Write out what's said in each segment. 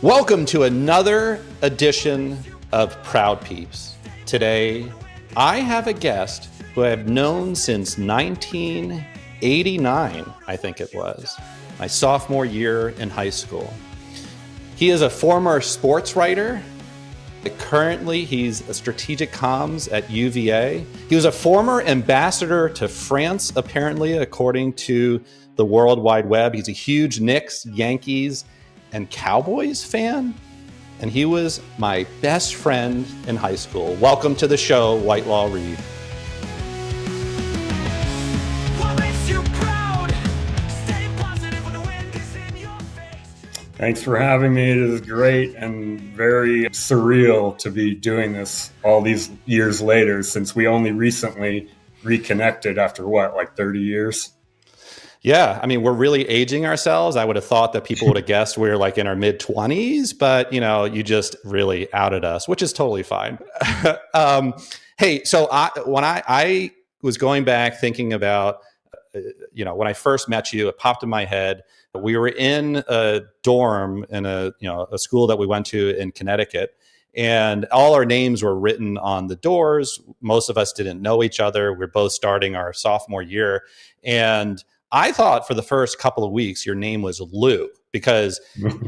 Welcome to another edition of Proud Peeps. Today, I have a guest who I've known since 1989, I think it was, my sophomore year in high school. He is a former sports writer. Currently, he's a strategic comms at UVA. He was a former ambassador to France, apparently, according to the World Wide Web. He's a huge Knicks, Yankees, and Cowboys fan. And he was my best friend in high school. Welcome to the show, Whitelaw Reid. Thanks for having me. It is great and very surreal to be doing this all these years later, since we only recently reconnected after like 30 years? Yeah, I mean, we're really aging ourselves. I would have thought that people would have guessed we were like in our mid-20s, but you just really outed us, which is totally fine. Hey, so when I was going back thinking about, when I first met you, it popped in my head. We were in a dorm in a school that we went to in Connecticut, and all our names were written on the doors. Most of us didn't know each other. We're both starting our sophomore year, and I thought for the first couple of weeks your name was Lou because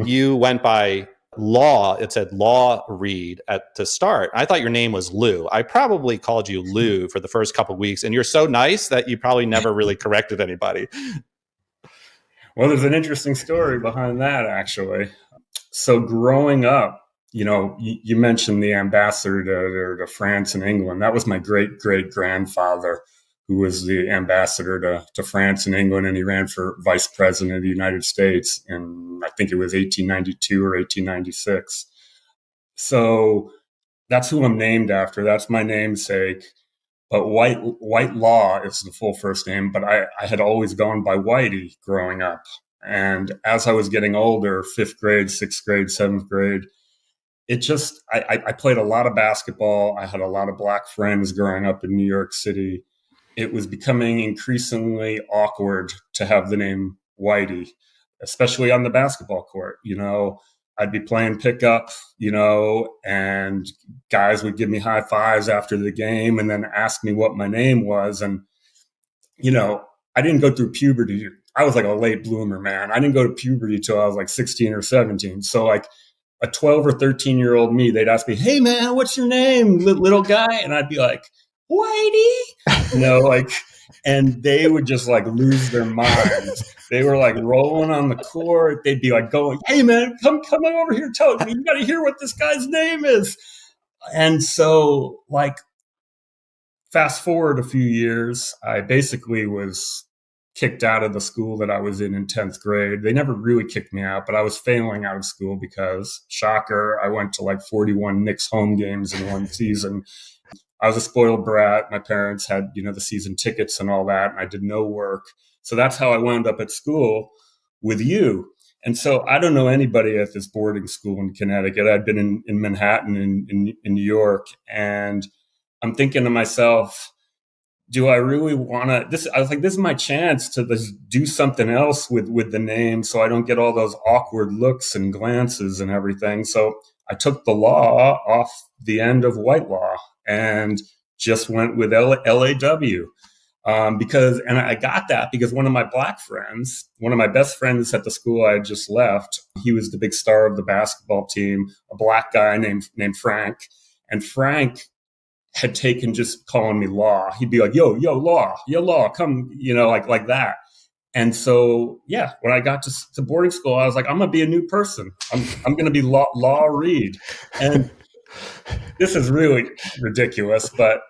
you went by Law. It said Law Reid to start. I thought your name was Lou. I probably called you Lou for the first couple of weeks, and you're so nice that you probably never really corrected anybody. Well, there's an interesting story behind that, actually. So growing up, you mentioned the ambassador to France and England. That was my great-great-grandfather, who was the ambassador to France and England, and he ran for vice president of the United States in, I think it was 1892 or 1896. So that's who I'm named after. That's my namesake. But Whitelaw is the full first name, but I had always gone by Whitey growing up. And as I was getting older, 5th grade, 6th grade, 7th grade, I played a lot of basketball. I had a lot of black friends growing up in New York City. It was becoming increasingly awkward to have the name Whitey, especially on the basketball court. I'd be playing pickup, and guys would give me high fives after the game and then ask me what my name was. And, I didn't go through puberty. I was like a late bloomer, man. I didn't go to puberty till I was like 16 or 17. So like a 12 or 13-year-old me, they'd ask me, "Hey man, what's your name, little guy?" And I'd be like, "Whitey," and they would just like lose their minds. They were like rolling on the court. They'd be like going, "Hey man, come over here, tell me, you got to hear what this guy's name is." And so like fast forward a few years, I basically was kicked out of the school that I was in 10th grade. They never really kicked me out, but I was failing out of school because, shocker, I went to like 41 Knicks home games in one season. I was a spoiled brat. My parents had, the season tickets and all that, and I did no work. So that's how I wound up at school with you. And so I don't know anybody at this boarding school in Connecticut. I'd been in Manhattan, in New York, and I'm thinking to myself, do I really want to? I was like, this is my chance to do something else with the name, so I don't get all those awkward looks and glances and everything. So I took the law off the end of Whitelaw and just went with LAW. And I got that because one of my black friends, one of my best friends at the school I had just left, he was the big star of the basketball team, a black guy named Frank. And Frank had taken just calling me Law. He'd be like, yo, Law, come, like that. And so, yeah, when I got to boarding school, I was like, I'm going to be a new person. I'm going to be Law Reid. And this is really ridiculous, but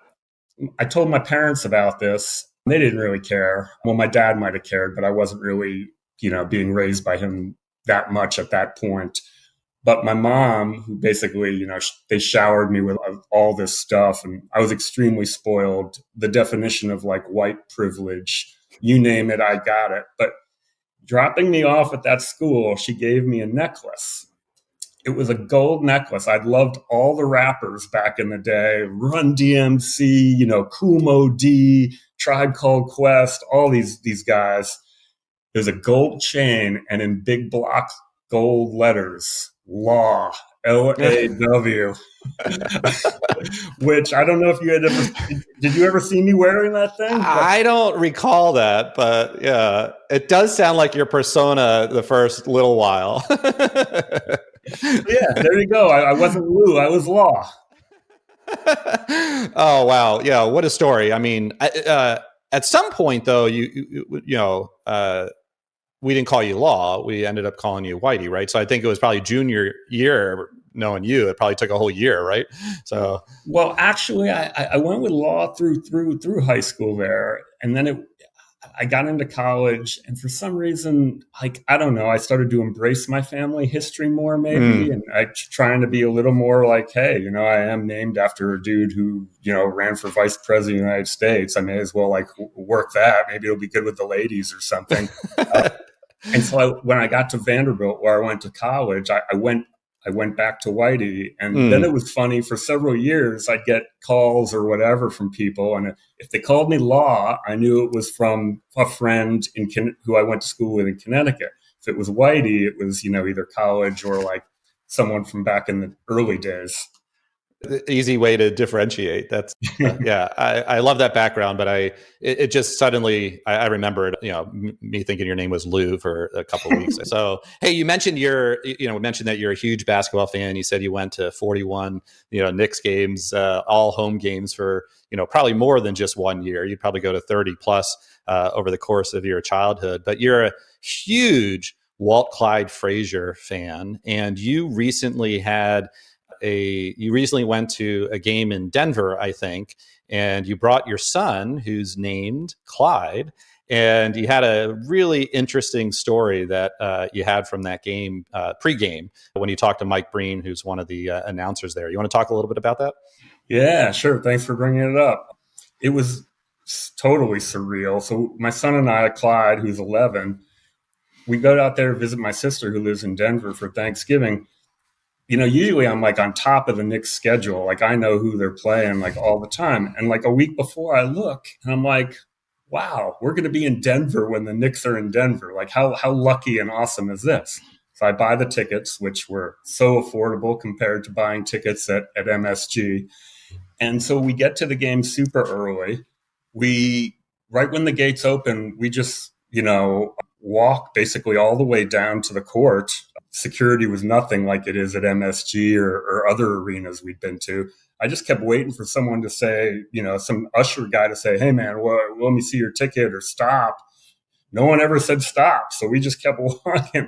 I told my parents about this. They didn't really care. Well, my dad might have cared, but I wasn't really, being raised by him that much at that point. But my mom, who basically, they showered me with all this stuff, and I was extremely spoiled. The definition of like white privilege, you name it, I got it. But dropping me off at that school, she gave me a necklace. It was a gold necklace. I'd loved all the rappers back in the day, Run DMC, Kumo D, Tribe Called Quest, all these guys. There's a gold chain, and in big block gold letters, Law, LAW, which I don't know if you had ever, did you ever see me wearing that thing? I don't recall that, but yeah, it does sound like your persona the first little while. Yeah, there you go. I wasn't Lou, I was Law. Oh wow, yeah, what a story. I mean, at some point though, we didn't call you Law. We ended up calling you Whitey, right? So I think it was probably junior year knowing you. It probably took a whole year, right? So Well, actually, I went with Law through high school there, and then I got into college, and for some reason, like I don't know, I started to embrace my family history more, maybe, and I trying to be a little more like, hey, I am named after a dude who ran for vice president of the United States. I may as well like work that. Maybe it'll be good with the ladies or something. And so when I got to Vanderbilt, where I went to college, I went back to Whitey, and then it was funny. For several years, I'd get calls or whatever from people, and if they called me Law, I knew it was from a friend who I went to school with in Connecticut. If it was Whitey, it was either college or like someone from back in the early days. easy way to differentiate. That's yeah. I love that background, but it just suddenly I remembered me thinking your name was Lou for a couple of weeks. So hey, you mentioned mentioned that you're a huge basketball fan. You said you went to 41 Knicks games, all home games for probably more than just 1 year. You'd probably go to 30 plus over the course of your childhood. But you're a huge Walt Clyde Frazier fan, and you recently went to a game in Denver, I think, and you brought your son, who's named Clyde, and you had a really interesting story that you had from that game pregame when you talked to Mike Breen, who's one of the announcers there. You want to talk a little bit about that? Yeah, sure. Thanks for bringing it up. It was totally surreal. So my son and I, Clyde, who's 11, we go out there to visit my sister who lives in Denver for Thanksgiving. Usually I'm like on top of the Knicks schedule. Like I know who they're playing like all the time. And like a week before I look and I'm like, wow, we're going to be in Denver when the Knicks are in Denver. Like how lucky and awesome is this? So I buy the tickets, which were so affordable compared to buying tickets at MSG. And so we get to the game super early. We, right when the gates open, we just, walk basically all the way down to the court. Security was nothing like it is at MSG or other arenas we'd been to. I just kept waiting for someone to say, some usher guy to say, hey, man, let me see your ticket or stop. No one ever said stop. So we just kept walking.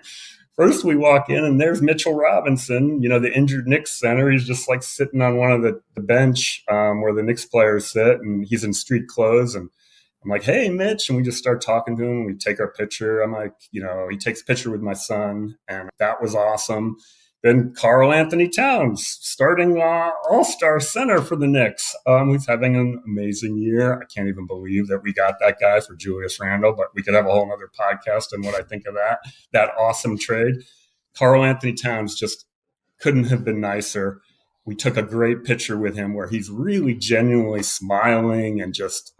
First, we walk in and there's Mitchell Robinson, the injured Knicks center. He's just like sitting on one of the bench where the Knicks players sit, and he's in street clothes. And I'm like, hey, Mitch. And we just start talking to him. We take our picture. I'm like, he takes a picture with my son, and that was awesome. Then Karl Anthony Towns, starting all-star center for the Knicks. He's having an amazing year. I can't even believe that we got that guy for Julius Randle, but we could have a whole other podcast on what I think of that awesome trade. Karl Anthony Towns just couldn't have been nicer. We took a great picture with him where he's really genuinely smiling, and just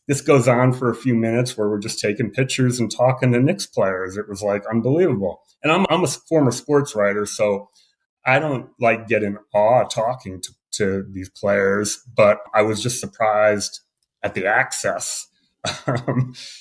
this goes on for a few minutes where we're just taking pictures and talking to Knicks players. It was like unbelievable. And I'm a former sports writer, so I don't like get in awe talking to these players, but I was just surprised at the access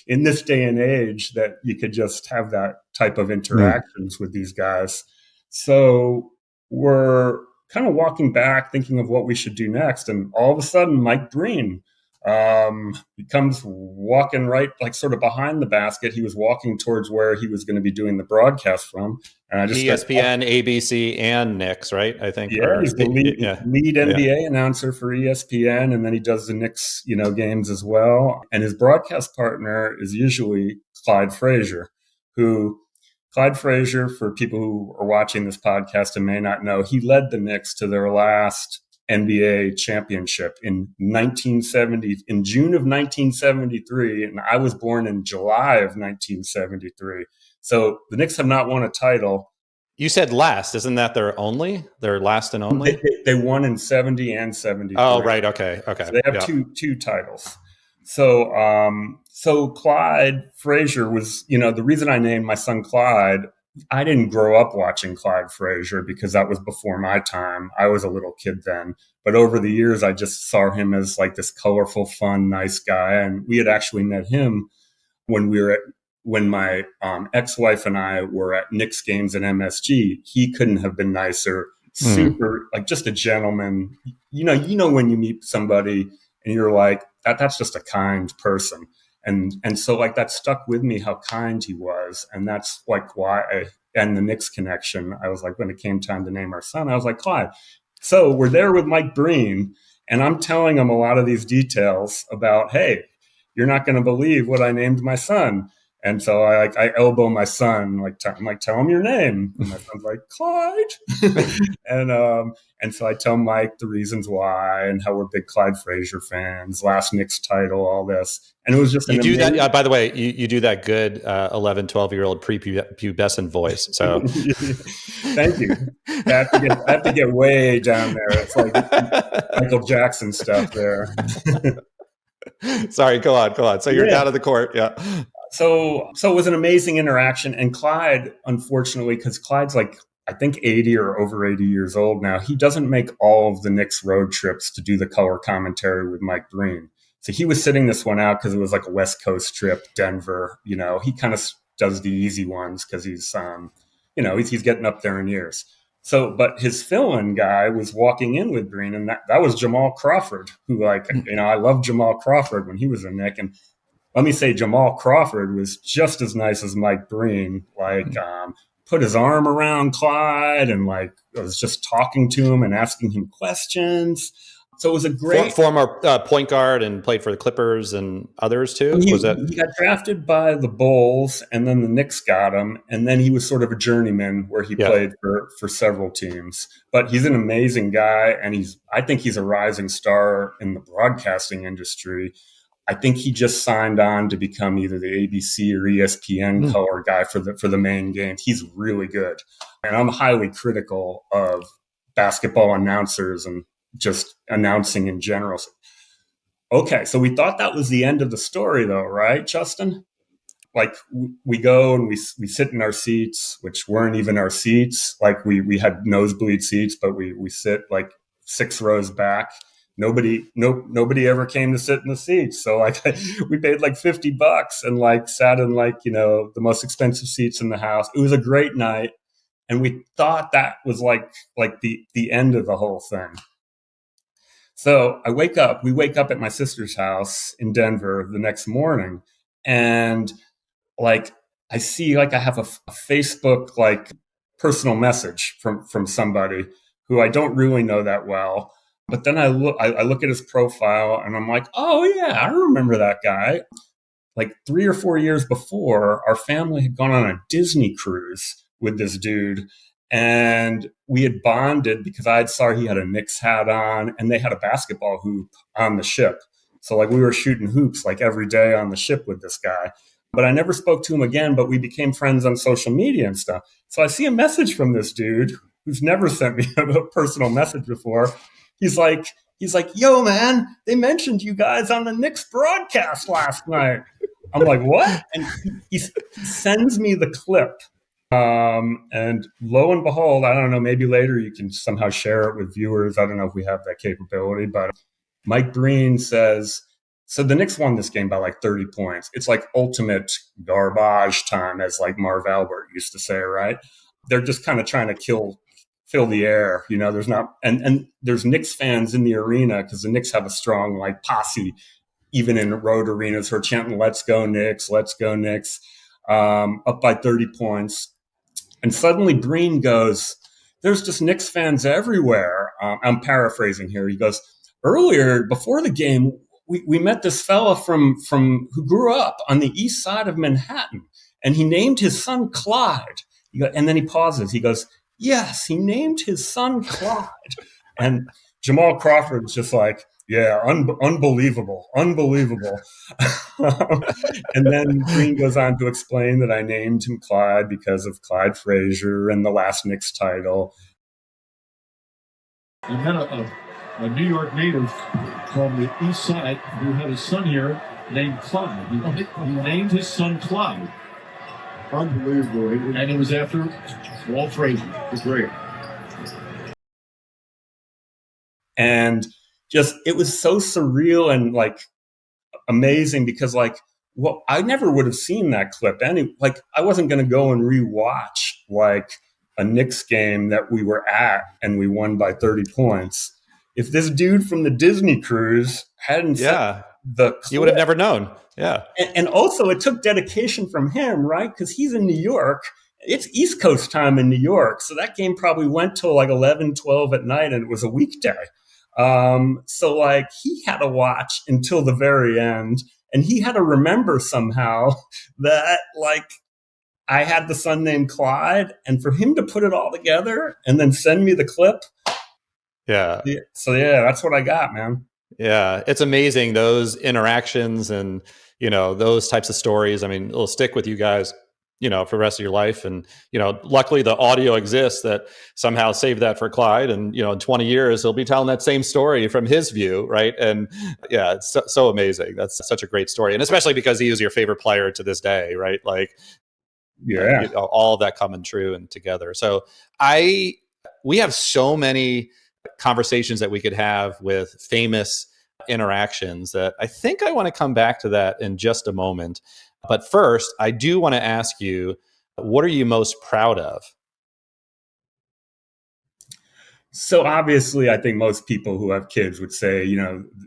in this day and age that you could just have that type of interactions with these guys. So we're kind of walking back thinking of what we should do next. And all of a sudden, Mike Breen he comes walking right, like sort of behind the basket. He was walking towards where he was going to be doing the broadcast from. And I just ESPN, ABC, and Knicks, right? I think. Yeah, he's the lead yeah. NBA announcer for ESPN, and then he does the Knicks, games as well. And his broadcast partner is usually Clyde Frazier, Clyde Frazier, for people who are watching this podcast and may not know, he led the Knicks to their last NBA championship in 1970, in June of 1973, and I was born in July of 1973. So the Knicks have not won a title. You said last, isn't that their last and only? They won in 70 and 73. Oh, right. Okay. So they have two titles. So Clyde Frazier was, the reason I named my son Clyde I didn't grow up watching Clyde Frazier because that was before my time. I was a little kid then. But over the years, I just saw him as like this colorful, fun, nice guy. And we had actually met him when we were at when my ex-wife and I were at Knicks games at MSG. He couldn't have been nicer. Mm. Super, like just a gentleman. You know when you meet somebody and you're like, that's just a kind person. And so like that stuck with me how kind he was. And that's like and the Knicks connection. I was like, when it came time to name our son, I was like, Clyde. So we're there with Mike Breen, and I'm telling him a lot of these details about, hey, you're not going to believe what I named my son. And so I elbow my son, I'm like, tell him your name. And my son's like, Clyde. And so I tell Mike the reasons why and how we're big Clyde Frazier fans, last Knicks title, all this. And it was just You an do that. amazing. By the way, you do that good 11, 12-year-old prepubescent voice. So Thank you. I have to get way down there. It's like Michael Jackson stuff there. sorry, go on, go on. So you're Yeah. down at the court. Yeah. So it was an amazing interaction. And Clyde, unfortunately, because Clyde's like, I think 80 or over 80 years old now, he doesn't make all of the Knicks road trips to do the color commentary with Mike Breen. So he was sitting this one out because it was like a West Coast trip, Denver. He kind of does the easy ones because he's getting up there in years. So, but his fill-in guy was walking in with Breen, and that was Jamal Crawford, who I loved Jamal Crawford when he was a Knick, and let me say Jamal Crawford was just as nice as Mike Breen. Put his arm around Clyde and like was just talking to him and asking him questions. So it was a great. Former point guard and played for the Clippers and others too. He, Was that? he got drafted by the Bulls, and then the Knicks got him, and then he was sort of a journeyman where he Yeah. played for several teams. But he's an amazing guy, and I think he's a rising star in the broadcasting industry. I think he just signed on to become either the ABC or ESPN color guy for the main games. He's really good, and I'm highly critical of basketball announcers and just announcing in general. Okay, so we thought that was the end of the story, though, right, Justin? Like we go and we sit in our seats, which weren't even our seats. Like we had nosebleed seats, but we sit like 6 rows back. Nobody ever came to sit in the seats. So like we paid like $50 and like sat in like the most expensive seats in the house. It was a great night, and we thought that was like the end of the whole thing. So we wake up at my sister's house in Denver the next morning, and like I see like I have a Facebook like personal message from somebody who I don't really know that well. But then I look at his profile and I'm like, oh yeah, I remember that guy. Like 3 or 4 years before, our family had gone on a Disney cruise with this dude, and we had bonded because I saw he had a Knicks hat on, and they had a basketball hoop on the ship. So like we were shooting hoops like every day on the ship with this guy. But I never spoke to him again, but we became friends on social media and stuff. So I see a message from this dude who's never sent me a personal message before. He's like, yo, man, they mentioned you guys on the Knicks broadcast last night. I'm like, what? And he sends me the clip. And lo and behold, I don't know, maybe later you can somehow share it with viewers. I don't know if we have that capability, but Mike Breen says, so the Knicks won this game by like 30 points. It's like ultimate garbage time, as like Marv Albert used to say, right? They're just kind of trying to fill the air. There's not, and there's Knicks fans in the arena because the Knicks have a strong like posse, even in road arenas, who are chanting, let's go Knicks, let's go Knicks, up by 30 points. And suddenly Breen goes, there's just Knicks fans everywhere. I'm paraphrasing here. He goes, earlier, before the game, we met this fella from who grew up on the east side of Manhattan, and he named his son Clyde. And then he pauses. He goes, yes, he named his son Clyde. And Jamal Crawford's just like, yeah, unbelievable. And then Green goes on to explain that I named him Clyde because of Clyde Frazier and the last Knicks title. You had a New York native from the east side who had a son here named Clyde. He named his son Clyde. Unbelievable. And it was after Walt Frazier. It was great. And just, it was so surreal and like amazing because like, well, I never would have seen that clip. Like, I wasn't going to go and rewatch like a Knicks game that we were at and we won by 30 points. If this dude from the Disney cruise hadn't sent the clip, you would have never known. Yeah. And also it took dedication from him, right? Because he's in New York. It's East Coast time in New York. So that game probably went till like 11, 12 at night, and it was a weekday. So like he had to watch until the very end, and he had to remember somehow that like I had the son named Clyde, and for him to put it all together and then send me the clip. Yeah. So yeah, that's what I got, man. Yeah. It's amazing, those interactions and, those types of stories. I mean, it'll stick with you guys, for the rest of your life. And, luckily the audio exists that somehow saved that for Clyde. And, in 20 years, he'll be telling that same story from his view. Right. And yeah, it's so amazing. That's such a great story. And especially because he was your favorite player to this day. Right. Like, yeah, all of that coming true and together. So we have so many conversations that we could have with famous interactions that I think I want to come back to that in just a moment. But first, I do want to ask you, what are you most proud of? So obviously, I think most people who have kids would say,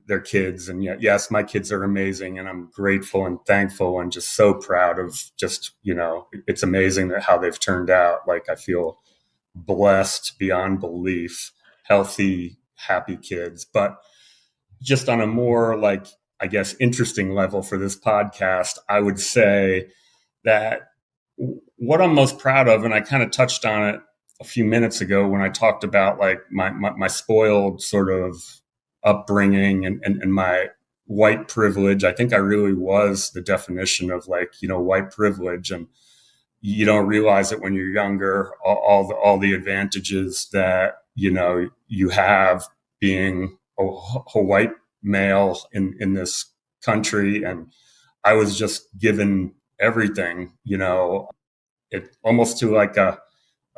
their kids, and yes, my kids are amazing, and I'm grateful and thankful and just so proud of just, it's amazing that how they've turned out. Like, I feel blessed beyond belief, healthy, happy kids. But just on a more like, I guess, interesting level for this podcast, I would say that what I'm most proud of, and I kind of touched on it a few minutes ago when I talked about like my spoiled sort of upbringing and my white privilege. I think I really was the definition of like, white privilege. And you don't realize it when you're younger, all the advantages that, you have being a white male in this country. And I was just given everything, it almost to like a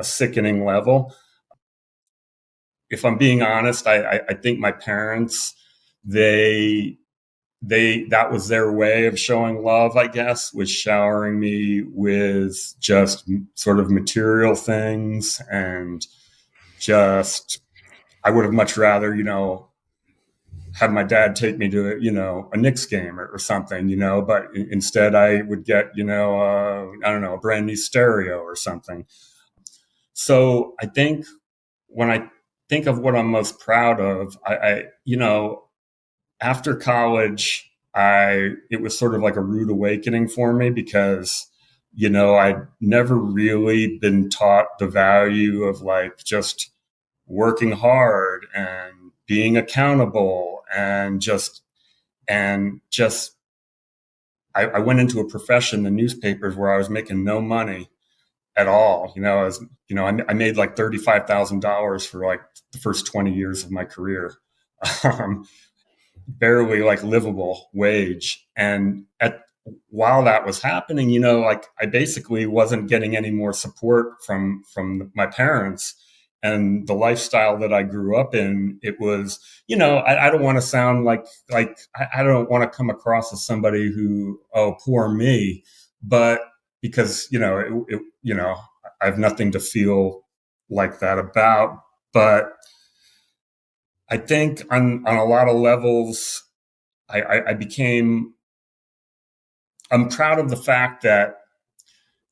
sickening level. If I'm being honest, I think my parents, that was their way of showing love, I guess, was showering me with just sort of material things. And just, I would have much rather, have my dad take me to, a Knicks game or something, but instead I would get, I don't know, a brand new stereo or something. So I think when I think of what I'm most proud of, I after college, it was sort of like a rude awakening for me because, I'd never really been taught the value of like just working hard and being accountable and just I went into a profession, the newspapers, where I was making no money at all. I made like $35,000 for like the first 20 years of my career. Barely like livable wage. And while that was happening, like I basically wasn't getting any more support from my parents. And the lifestyle that I grew up in, it was, I don't want to sound like I don't want to come across as somebody who, oh, poor me, but because, I have nothing to feel like that about. But I think on a lot of levels, I'm proud of the fact that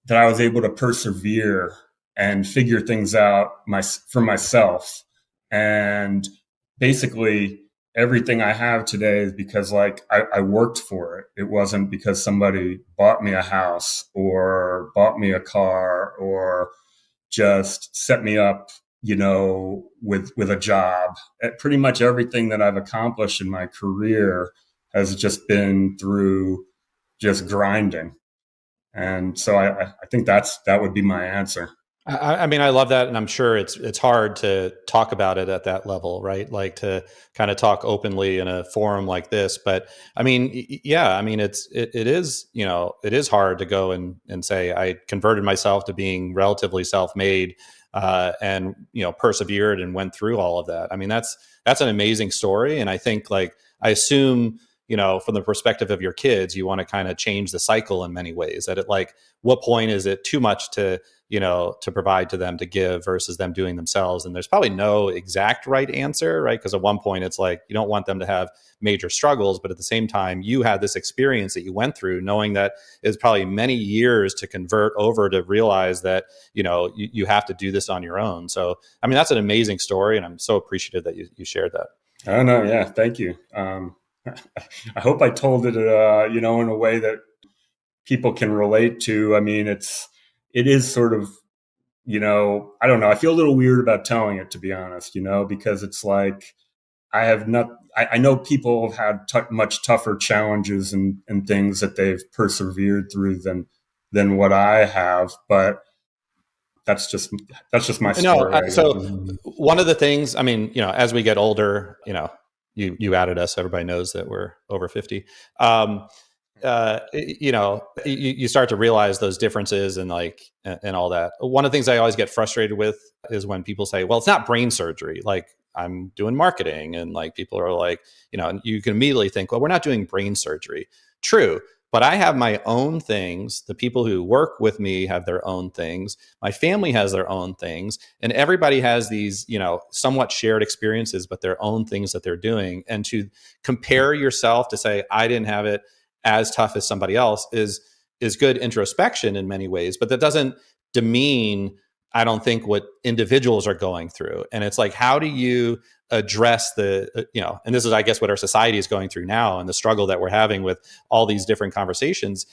I was able to persevere and figure things out for myself. And basically everything I have today is because like I worked for it. It wasn't because somebody bought me a house or bought me a car or just set me up, with a job. Pretty much everything that I've accomplished in my career has just been through just grinding. And so I think that would be my answer. I mean, I love that, and I'm sure it's hard to talk about it at that level, right? Like to kind of talk openly in a forum like this. But I mean, yeah, I mean, it is, you know, it is hard to go and say I converted myself to being relatively self-made, and you know, persevered and went through all of that. I mean, that's an amazing story, and I think like I assume, you know, from the perspective of your kids, you want to kind of change the cycle in many ways. That at like what point is it too much to, you know, to provide to them to give versus them doing themselves? And there's probably no exact right answer, right? Because at one point it's like you don't want them to have major struggles, but at the same time you had this experience that you went through, knowing that it's probably many years to convert over to realize that, you know, you have to do this on your own. So I mean, that's an amazing story, and I'm so appreciative that you shared that. Oh no, yeah, thank you. I hope I told it, you know, in a way that people can relate to. I mean, it is sort of, you know, I don't know. I feel a little weird about telling it, to be honest, you know, because it's like I have not. I know people have had much tougher challenges and things that they've persevered through than what I have, but that's just my No, story, I so guess. one of the things, I mean, you know, as we get older, you know, you added us, everybody knows that we're over 50. You know, you start to realize those differences and like and all that. One of the things I always get frustrated with is when people say, "Well, it's not brain surgery." Like I'm doing marketing, and like people are like, you know, and you can immediately think, "Well, we're not doing brain surgery." True, but I have my own things. The people who work with me have their own things. My family has their own things, and everybody has these, you know, somewhat shared experiences, but their own things that they're doing. And to compare yourself to say, "I didn't have it as tough as somebody else," is good introspection in many ways, but that doesn't demean, I don't think, what individuals are going through. And it's like, how do you address the, you know, and this is, I guess, what our society is going through now, and the struggle that we're having with all these different conversations.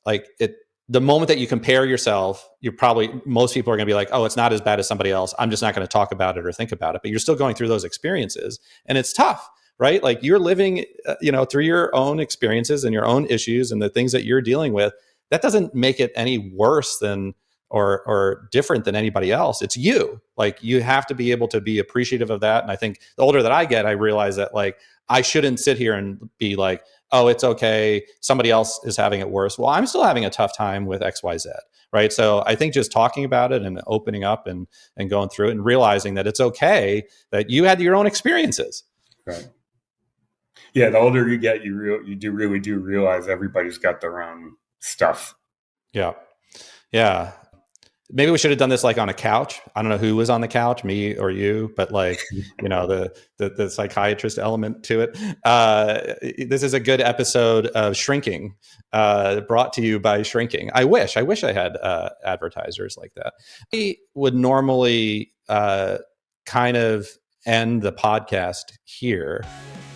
Like it, the moment that you compare yourself, you're probably, most people are going to be like, "Oh, it's not as bad as somebody else, I'm just not going to talk about it or think about it." But you're still going through those experiences, and it's tough, right? Like you're living, you know, through your own experiences and your own issues and the things that you're dealing with. That doesn't make it any worse than or different than anybody else. It's you. Like you have to be able to be appreciative of that. And I think the older that I get, I realize that like I shouldn't sit here and be like, "Oh, it's okay, somebody else is having it worse." Well, I'm still having a tough time with XYZ, right? So I think just talking about it and opening up and going through it and realizing that it's okay that you had your own experiences. Right. Yeah, the older you get, you do really do realize everybody's got their own stuff. Yeah. Yeah. Maybe we should have done this like on a couch. I don't know who was on the couch, me or you, but like, you know, the psychiatrist element to it. This is a good episode of Shrinking, brought to you by Shrinking. I wish I had advertisers like that. We would normally kind of end the podcast here,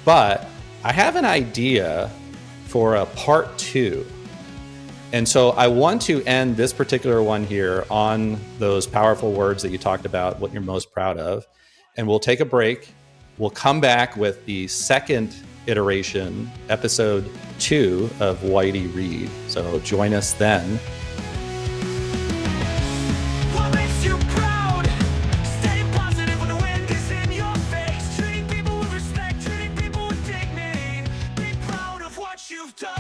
but I have an idea for a part 2. And so I want to end this particular one here on those powerful words that you talked about, what you're most proud of. And we'll take a break. We'll come back with the second iteration, episode 2 of Whitey Reid. So join us then. What makes you proud? Stay positive when the wind is in your face. Treating people with respect, treating people with dignity. Be proud of what you've done.